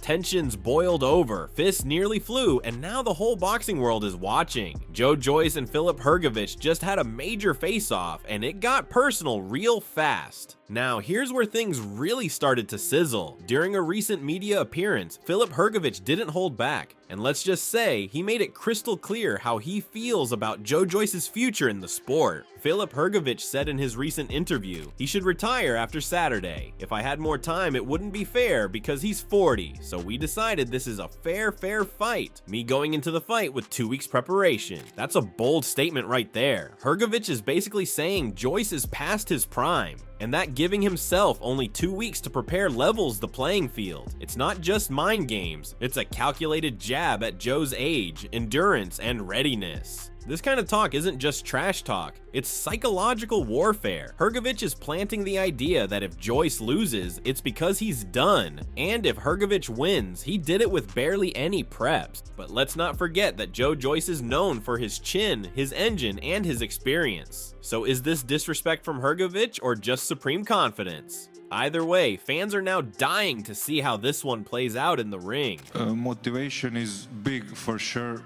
Tensions boiled over, fists nearly flew, and now the whole boxing world is watching. Joe Joyce and Filip Hrgovic just had a major face-off, and it got personal real fast. Now, here's where things really started to sizzle. During a recent media appearance, Filip Hrgovic didn't hold back, and let's just say, he made it crystal clear how he feels about Joe Joyce's future in the sport. Filip Hrgovic said in his recent interview, he should retire after Saturday. If I had more time, it wouldn't be fair because he's 40, so we decided this is a fair fight. Me going into the fight with 2 weeks preparation. That's a bold statement right there. Hrgovic is basically saying Joyce is past his prime, and that giving himself only 2 weeks to prepare levels the playing field. It's not just mind games, it's a calculated jab at Joe's age, endurance, and readiness. This kind of talk isn't just trash talk, it's psychological warfare. Hrgovic is planting the idea that if Joyce loses, it's because he's done, and if Hrgovic wins, he did it with barely any preps. But let's not forget that Joe Joyce is known for his chin, his engine, and his experience. So is this disrespect from Hrgovic or just supreme confidence? Either way, fans are now dying to see how this one plays out in the ring. Motivation is big for sure.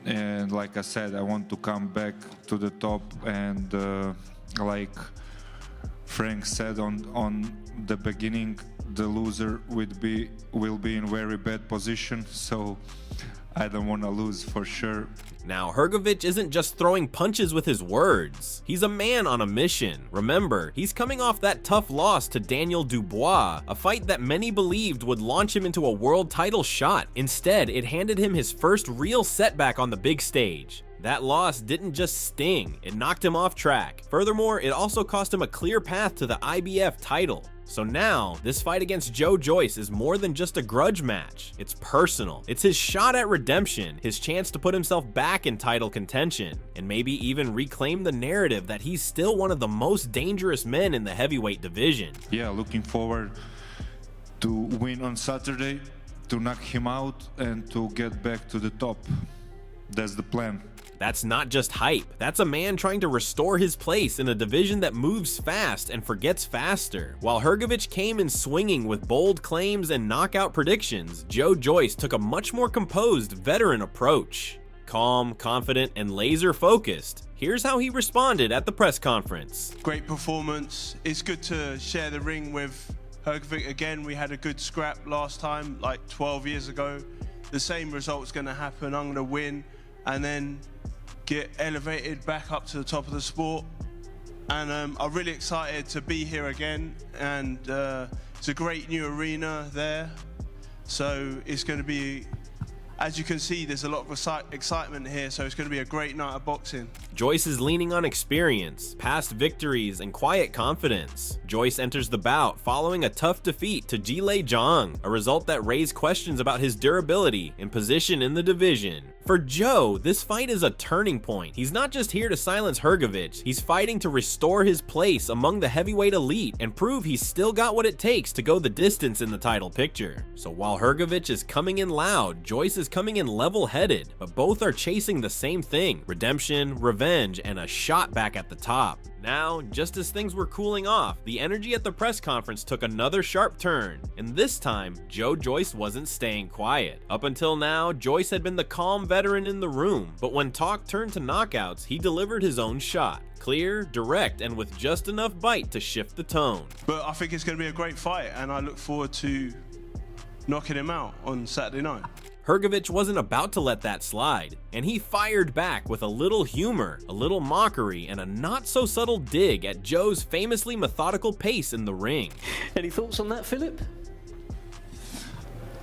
And like I said, I want to come back to the top, and like Frank said on the beginning, the loser will be in very bad position, so I don't want to lose for sure. Now, Hrgovic isn't just throwing punches with his words. He's a man on a mission. Remember, he's coming off that tough loss to Daniel Dubois, a fight that many believed would launch him into a world title shot. Instead, it handed him his first real setback on the big stage. That loss didn't just sting, it knocked him off track. Furthermore, it also cost him a clear path to the IBF title. So now, this fight against Joe Joyce is more than just a grudge match. It's personal. It's his shot at redemption, his chance to put himself back in title contention, and maybe even reclaim the narrative that he's still one of the most dangerous men in the heavyweight division. Yeah, looking forward to win on Saturday, to knock him out, and to get back to the top. That's the plan. That's not just hype, that's a man trying to restore his place in a division that moves fast and forgets faster. While Hrgovic came in swinging with bold claims and knockout predictions, Joe Joyce took a much more composed veteran approach. Calm, confident, and laser focused. Here's how he responded at the press conference. Great performance. It's good to share the ring with Hrgovic again. We had a good scrap last time, like 12 years ago. The same result's gonna happen. I'm gonna win and then get elevated back up to the top of the sport. And I'm really excited to be here again, and it's a great new arena there, so it's going to be, as you can see, there's a lot of excitement here, so it's going to be a great night of boxing. Joyce is leaning on experience, past victories, and quiet confidence. Joyce enters the bout following a tough defeat to Jile Zhang, a result that raised questions about his durability and position in the division. For Joe, this fight is a turning point. He's not just here to silence Hrgovic, he's fighting to restore his place among the heavyweight elite and prove he's still got what it takes to go the distance in the title picture. So while Hrgovic is coming in loud, Joyce is coming in level-headed, but both are chasing the same thing: redemption, revenge, and a shot back at the top. Now, just as things were cooling off, the energy at the press conference took another sharp turn, and this time, Joe Joyce wasn't staying quiet. Up until now, Joyce had been the calm veteran in the room, but when talk turned to knockouts, he delivered his own shot. Clear, direct, and with just enough bite to shift the tone. But I think it's going to be a great fight, and I look forward to knocking him out on Saturday night. Hrgovic wasn't about to let that slide, and he fired back with a little humor, a little mockery, and a not-so-subtle dig at Joe's famously methodical pace in the ring. Any thoughts on that, Filip?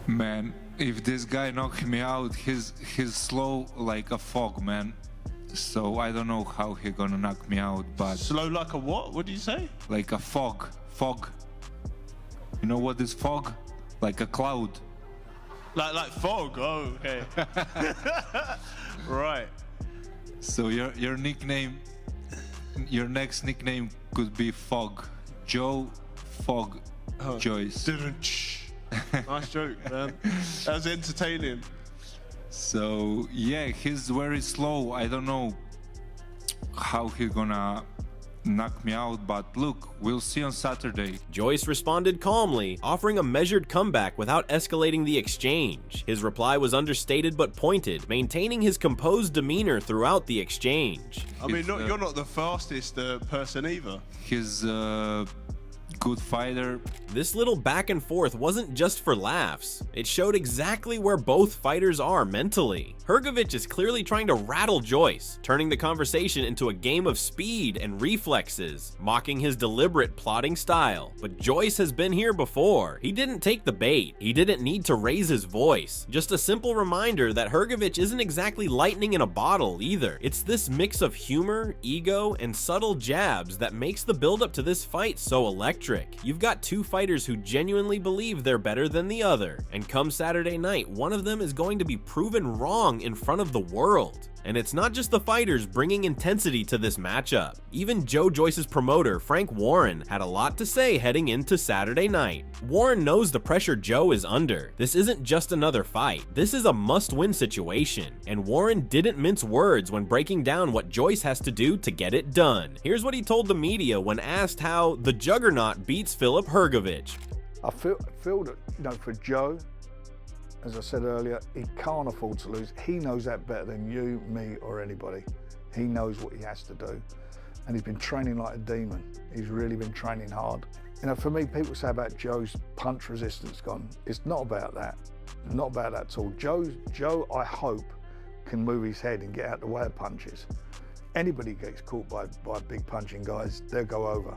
Man, if this guy knocks me out, he's slow like a fog, man. So I don't know how he's gonna knock me out, but... Slow like a what? What do you say? Like a fog. Fog. You know what is fog? Like a cloud. Like fog? Oh, okay. Right. So your nickname, your next nickname could be Fog. Joe Fog Joyce. Nice joke, man. That was entertaining. So yeah, he's very slow. I don't know how he's gonna knock me out, but look, we'll see on Saturday. Joyce responded calmly, offering a measured comeback without escalating the exchange. His reply was understated but pointed, maintaining his composed demeanor throughout the exchange. I mean, you're not the fastest person either. He's good fighter. This little back and forth wasn't just for laughs. It showed exactly where both fighters are mentally. Hrgovic is clearly trying to rattle Joyce, turning the conversation into a game of speed and reflexes, mocking his deliberate plotting style. But Joyce has been here before. He didn't take the bait. He didn't need to raise his voice. Just a simple reminder that Hrgovic isn't exactly lightning in a bottle either. It's this mix of humor, ego, and subtle jabs that makes the buildup to this fight so electric. You've got two fighters who genuinely believe they're better than the other, and come Saturday night, one of them is going to be proven wrong in front of the world. And it's not just the fighters bringing intensity to this matchup. Even Joe Joyce's promoter, Frank Warren, had a lot to say heading into Saturday night. Warren knows the pressure Joe is under. This isn't just another fight. This is a must-win situation. And Warren didn't mince words when breaking down what Joyce has to do to get it done. Here's what he told the media when asked how the Juggernaut beats Filip Hrgovic. I feel that, for Joe, as I said earlier, he can't afford to lose. He knows that better than you, me, or anybody. He knows what he has to do. And he's been training like a demon. He's really been training hard. For me, people say about Joe's punch resistance gone. It's not about that. Not about that at all. Joe, I hope, can move his head and get out the way of punches. Anybody gets caught by big punching guys, they'll go over.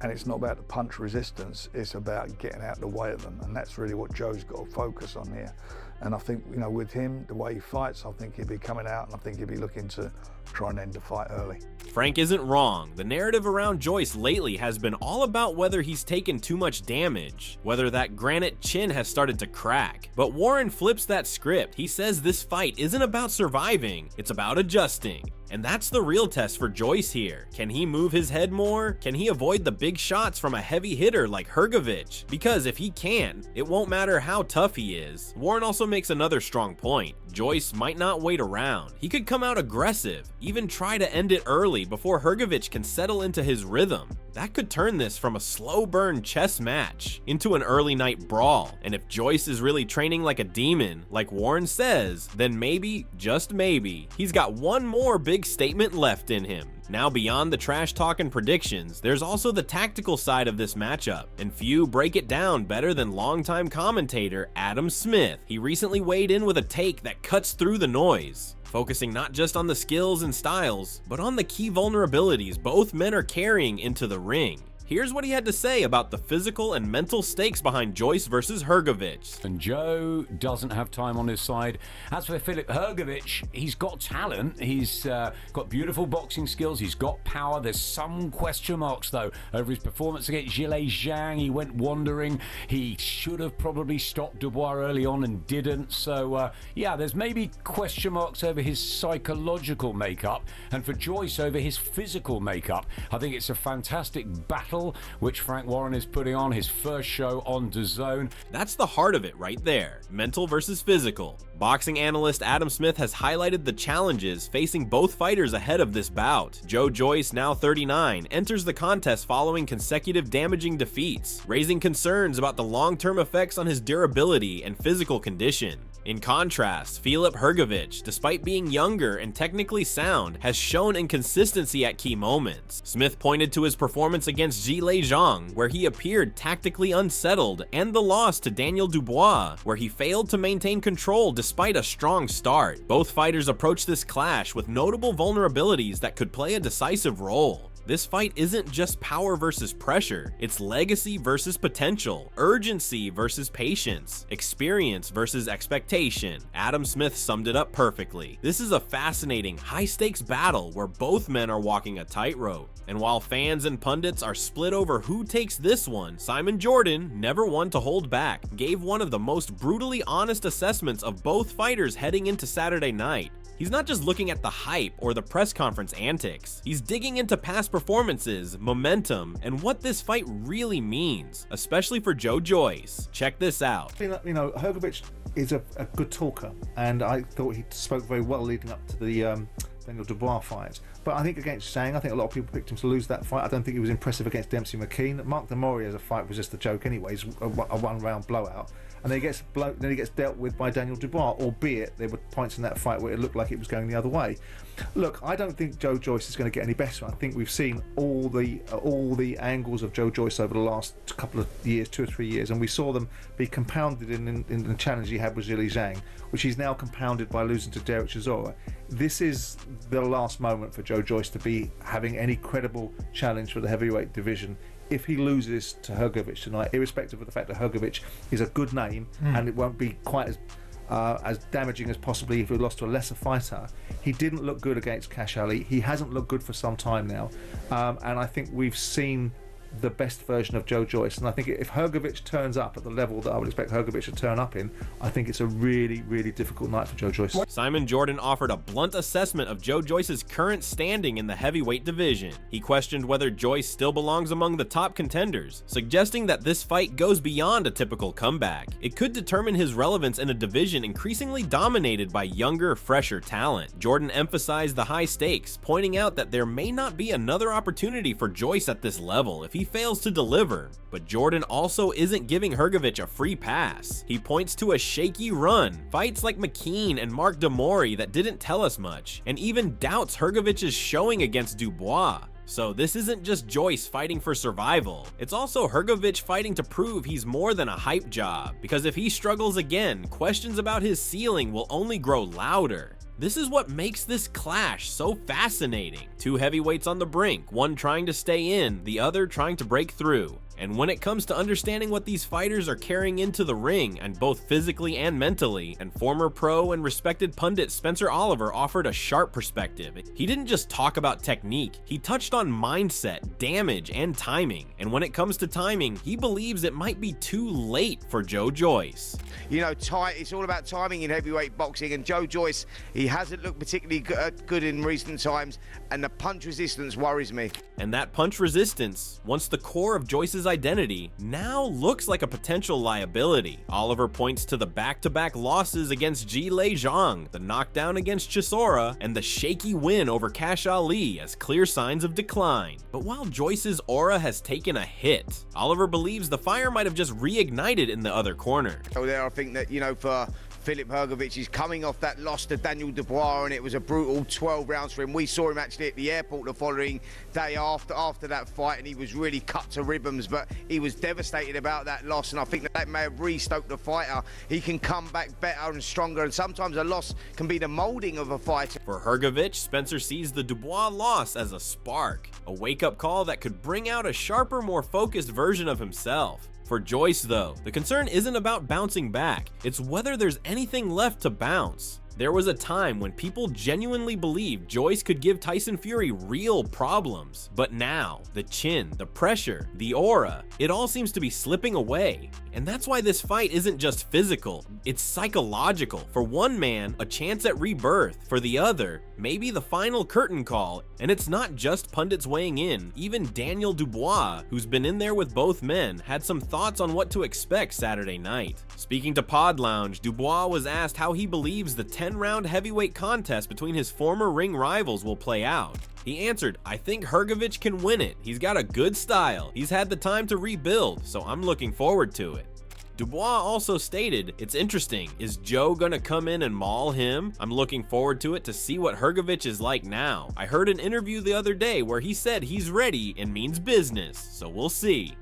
And it's not about the punch resistance, it's about getting out the way of them. And that's really what Joe's got to focus on here. And I think, with him, the way he fights, I think he'll be coming out and I think he'll be looking to try and end the fight early. Frank isn't wrong. The narrative around Joyce lately has been all about whether he's taken too much damage, whether that granite chin has started to crack. But Warren flips that script. He says this fight isn't about surviving, it's about adjusting. And that's the real test for Joyce here. Can he move his head more? Can he avoid the big shots from a heavy hitter like Hrgovic? Because if he can, it won't matter how tough he is. Warren also makes another strong point. Joyce might not wait around. He could come out aggressive, even try to end it early before Hrgovic can settle into his rhythm. That could turn this from a slow burn chess match into an early night brawl. And if Joyce is really training like a demon, like Warren says, then maybe, just maybe, he's got one more big statement left in him. Now, beyond the trash talk and predictions, there's also the tactical side of this matchup, and few break it down better than longtime commentator Adam Smith. He recently weighed in with a take that cuts through the noise, focusing not just on the skills and styles, but on the key vulnerabilities both men are carrying into the ring. Here's what he had to say about the physical and mental stakes behind Joyce versus Hrgovic. And Joe doesn't have time on his side. As for Filip Hrgovic, he's got talent. He's got beautiful boxing skills. He's got power. There's some question marks, though, over his performance against Zhilei Zhang. He went wandering. He should have probably stopped Dubois early on and didn't. So, yeah, there's maybe question marks over his psychological makeup. And for Joyce, over his physical makeup. I think it's a fantastic battle which Frank Warren is putting on, his first show on DAZN. That's the heart of it right there, mental versus physical. Boxing analyst Adam Smith has highlighted the challenges facing both fighters ahead of this bout. Joe Joyce, now 39, enters the contest following consecutive damaging defeats, raising concerns about the long-term effects on his durability and physical condition. In contrast, Filip Hrgovic, despite being younger and technically sound, has shown inconsistency at key moments. Smith pointed to his performance against Zhilei Zhang, where he appeared tactically unsettled, and the loss to Daniel Dubois, where he failed to maintain control despite a strong start. Both fighters approach this clash with notable vulnerabilities that could play a decisive role. This fight isn't just power versus pressure, it's legacy versus potential, urgency versus patience, experience versus expectation. Adam Smith summed it up perfectly. This is a fascinating, high-stakes battle where both men are walking a tightrope. And while fans and pundits are split over who takes this one, Simon Jordan, never one to hold back, gave one of the most brutally honest assessments of both fighters heading into Saturday night. He's not just looking at the hype or the press conference antics. He's digging into past performances, momentum, and what this fight really means, especially for Joe Joyce. Check this out. Hrgovic is a good talker, and I thought he spoke very well leading up to the Daniel Dubois fight. But I think against Zhang, I think a lot of people picked him to lose that fight. I don't think he was impressive against Dempsey McKean. Mark Demori as a fight was just a joke anyway. It's a one-round blowout. And then he gets dealt with by Daniel Dubois, albeit there were points in that fight where it looked like it was going the other way. Look, I don't think Joe Joyce is going to get any better. I think we've seen all the angles of Joe Joyce over the last couple of years, 2 or 3 years, and we saw them be compounded in the challenge he had with Zhilei Zhang, which he's now compounded by losing to Derek Chisora. This is the last moment for Joe Joyce to be having any credible challenge for the heavyweight division. If he loses to Hrgovic tonight, irrespective of the fact that Hrgovic is a good name and it won't be quite as damaging as possibly if he lost to a lesser fighter, he didn't look good against Cash Ali. He hasn't looked good for some time now, and I think we've seen the best version of Joe Joyce. And I think if Hrgovic turns up at the level that I would expect Hrgovic to turn up in, I think it's a really, really difficult night for Joe Joyce. Simon Jordan offered a blunt assessment of Joe Joyce's current standing in the heavyweight division. He questioned whether Joyce still belongs among the top contenders, suggesting that this fight goes beyond a typical comeback. It could determine his relevance in a division increasingly dominated by younger, fresher talent. Jordan emphasized the high stakes, pointing out that there may not be another opportunity for Joyce at this level if he fails to deliver. But Jordan also isn't giving Hrgovic a free pass. He points to a shaky run, fights like McKean and Mark Demori that didn't tell us much, and even doubts Hrgovic's showing against Dubois. So this isn't just Joyce fighting for survival, it's also Hrgovic fighting to prove he's more than a hype job, because if he struggles again, questions about his ceiling will only grow louder. This is what makes this clash so fascinating. Two heavyweights on the brink, one trying to stay in, the other trying to break through. And when it comes to understanding what these fighters are carrying into the ring, and both physically and mentally, and former pro and respected pundit Spencer Oliver offered a sharp perspective. He didn't just talk about technique, he touched on mindset, damage, and timing. And when it comes to timing, he believes it might be too late for Joe Joyce. You know, it's all about timing in heavyweight boxing, and Joe Joyce, he hasn't looked particularly good in recent times, and the punch resistance worries me. And that punch resistance, once the core of Joyce's identity, now looks like a potential liability. Oliver points to the back-to-back losses against Zhilei Zhang, the knockdown against Chisora, and the shaky win over Cash Ali as clear signs of decline. But while Joyce's aura has taken a hit, Oliver believes the fire might have just reignited in the other corner. So there, I think that, you know, for Filip Hrgovic is coming off that loss to Daniel Dubois, and it was a brutal 12 rounds for him. We saw him actually at the airport the following day after that fight, and he was really cut to ribbons, but he was devastated about that loss, and I think that may have re-stoked the fighter. He can come back better and stronger, and sometimes a loss can be the moulding of a fighter. For Hrgovic, Spencer sees the Dubois loss as a spark, a wake-up call that could bring out a sharper, more focused version of himself. For Joyce, though, the concern isn't about bouncing back, it's whether there's anything left to bounce. There was a time when people genuinely believed Joyce could give Tyson Fury real problems. But now, the chin, the pressure, the aura, it all seems to be slipping away. And that's why this fight isn't just physical, it's psychological. For one man, a chance at rebirth. For the other, maybe the final curtain call. And it's not just pundits weighing in. Even Daniel Dubois, who's been in there with both men, had some thoughts on what to expect Saturday night. Speaking to Pod Lounge, Dubois was asked how he believes the 10-round heavyweight contest between his former ring rivals will play out. He answered, "I think Hrgovic can win it. He's got a good style. He's had the time to rebuild, so I'm looking forward to it." Dubois also stated, "It's interesting. Is Joe gonna come in and maul him? I'm looking forward to it to see what Hrgovic is like now. I heard an interview the other day where he said he's ready and means business, so we'll see."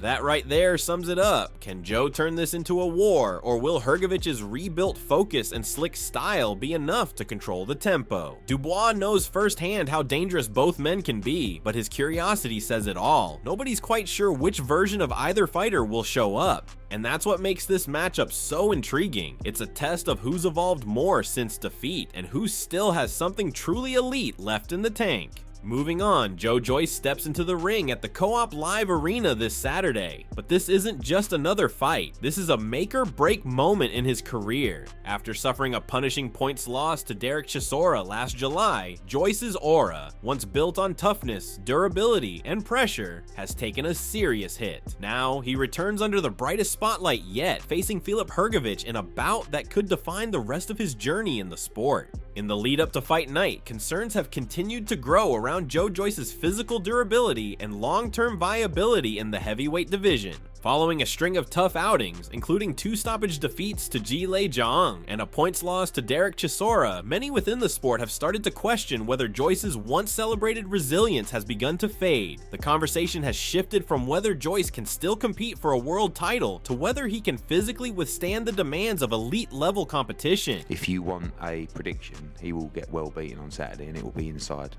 That right there sums it up. Can Joe turn this into a war, or will Hrgovic's rebuilt focus and slick style be enough to control the tempo? Dubois knows firsthand how dangerous both men can be, but his curiosity says it all. Nobody's quite sure which version of either fighter will show up. And that's what makes this matchup so intriguing. It's a test of who's evolved more since defeat, and who still has something truly elite left in the tank. Moving on, Joe Joyce steps into the ring at the Co-op Live Arena this Saturday. But this isn't just another fight. This is a make-or-break moment in his career. After suffering a punishing points loss to Derek Chisora last July, Joyce's aura, once built on toughness, durability, and pressure, has taken a serious hit. Now, he returns under the brightest spotlight yet, facing Filip Hrgovic in a bout that could define the rest of his journey in the sport. In the lead up to fight night, concerns have continued to grow around Joe Joyce's physical durability and long-term viability in the heavyweight division. Following a string of tough outings, including 2 stoppage defeats to Ji-Lei Zhang and a points loss to Derek Chisora, many within the sport have started to question whether Joyce's once celebrated resilience has begun to fade. The conversation has shifted from whether Joyce can still compete for a world title to whether he can physically withstand the demands of elite-level competition. If you want a prediction, he will get well beaten on Saturday and it will be inside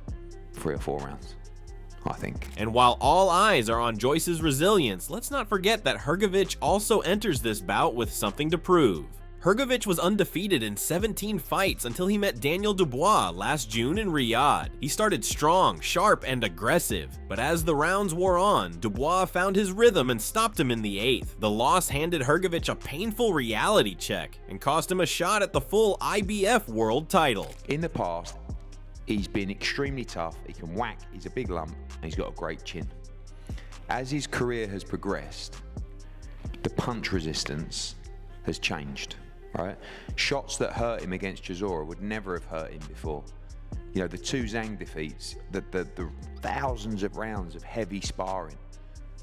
3 or 4 rounds, I think. And while all eyes are on Joyce's resilience, let's not forget that Hrgovic also enters this bout with something to prove. Hrgovic was undefeated in 17 fights until he met Daniel Dubois last June in Riyadh. He started strong, sharp, and aggressive, but as the rounds wore on, Dubois found his rhythm and stopped him in the 8th. The loss handed Hrgovic a painful reality check and cost him a shot at the full IBF world title. In the past, he's been extremely tough, he can whack, he's a big lump, and he's got a great chin. As his career has progressed, the punch resistance has changed, right? Shots that hurt him against Chisora would never have hurt him before. You know, the 2 Zhang defeats, the thousands of rounds of heavy sparring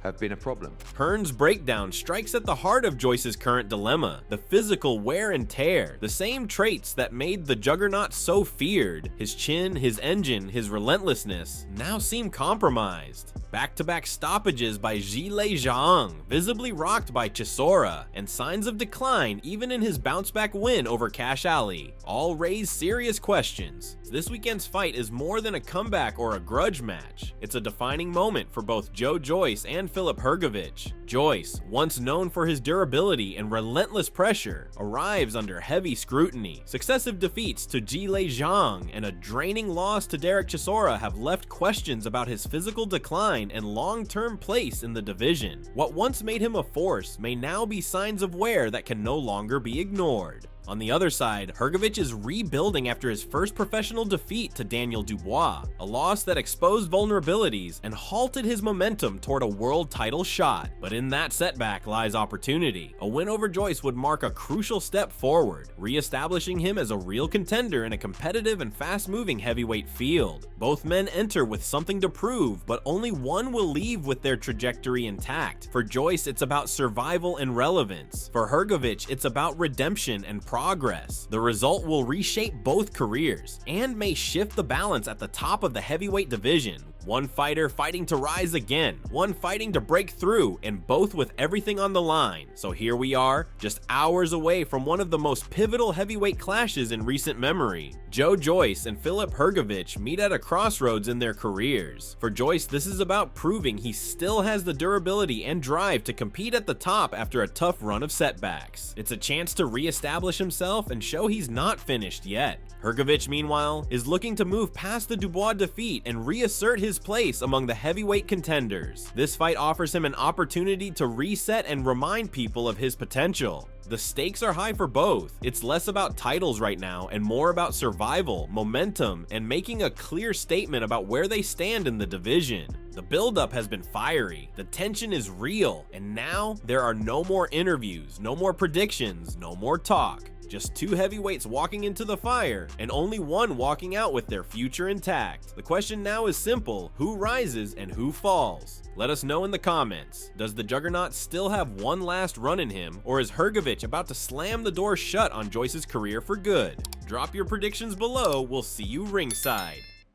have been a problem. Hearn's breakdown strikes at the heart of Joyce's current dilemma, the physical wear and tear, the same traits that made the juggernaut so feared. His chin, his engine, his relentlessness now seem compromised. Back-to-back stoppages by Ji-Lei Zhang, visibly rocked by Chisora, and signs of decline even in his bounce-back win over Cash Ali, all raise serious questions. This weekend's fight is more than a comeback or a grudge match. It's a defining moment for both Joe Joyce and Filip Hrgovic. Joyce, once known for his durability and relentless pressure, arrives under heavy scrutiny. Successive defeats to Ji-Lei Zhang and a draining loss to Derek Chisora have left questions about his physical decline and long-term place in the division. What once made him a force may now be signs of wear that can no longer be ignored. On the other side, Hrgovic is rebuilding after his first professional defeat to Daniel Dubois, a loss that exposed vulnerabilities and halted his momentum toward a world title shot. But in that setback lies opportunity. A win over Joyce would mark a crucial step forward, re-establishing him as a real contender in a competitive and fast-moving heavyweight field. Both men enter with something to prove, but only one will leave with their trajectory intact. For Joyce, it's about survival and relevance. For Hrgovic, it's about redemption and progress. The result will reshape both careers and may shift the balance at the top of the heavyweight division. One fighter fighting to rise again, one fighting to break through, and both with everything on the line. So here we are, just hours away from one of the most pivotal heavyweight clashes in recent memory. Joe Joyce and Filip Hrgovic meet at a crossroads in their careers. For Joyce, this is about proving he still has the durability and drive to compete at the top after a tough run of setbacks. It's a chance to re-establish himself and show he's not finished yet. Hrgovic, meanwhile, is looking to move past the Dubois defeat and reassert his place among the heavyweight contenders. This fight offers him an opportunity to reset and remind people of his potential. The stakes are high for both. It's less about titles right now and more about survival, momentum, and making a clear statement about where they stand in the division. The buildup has been fiery, the tension is real, and now there are no more interviews, no more predictions, no more talk. Just 2 heavyweights walking into the fire, and only one walking out with their future intact. The question now is simple: who rises and who falls? Let us know in the comments. Does the Juggernaut still have one last run in him, or is Hrgovic about to slam the door shut on Joyce's career for good? Drop your predictions below, we'll see you ringside.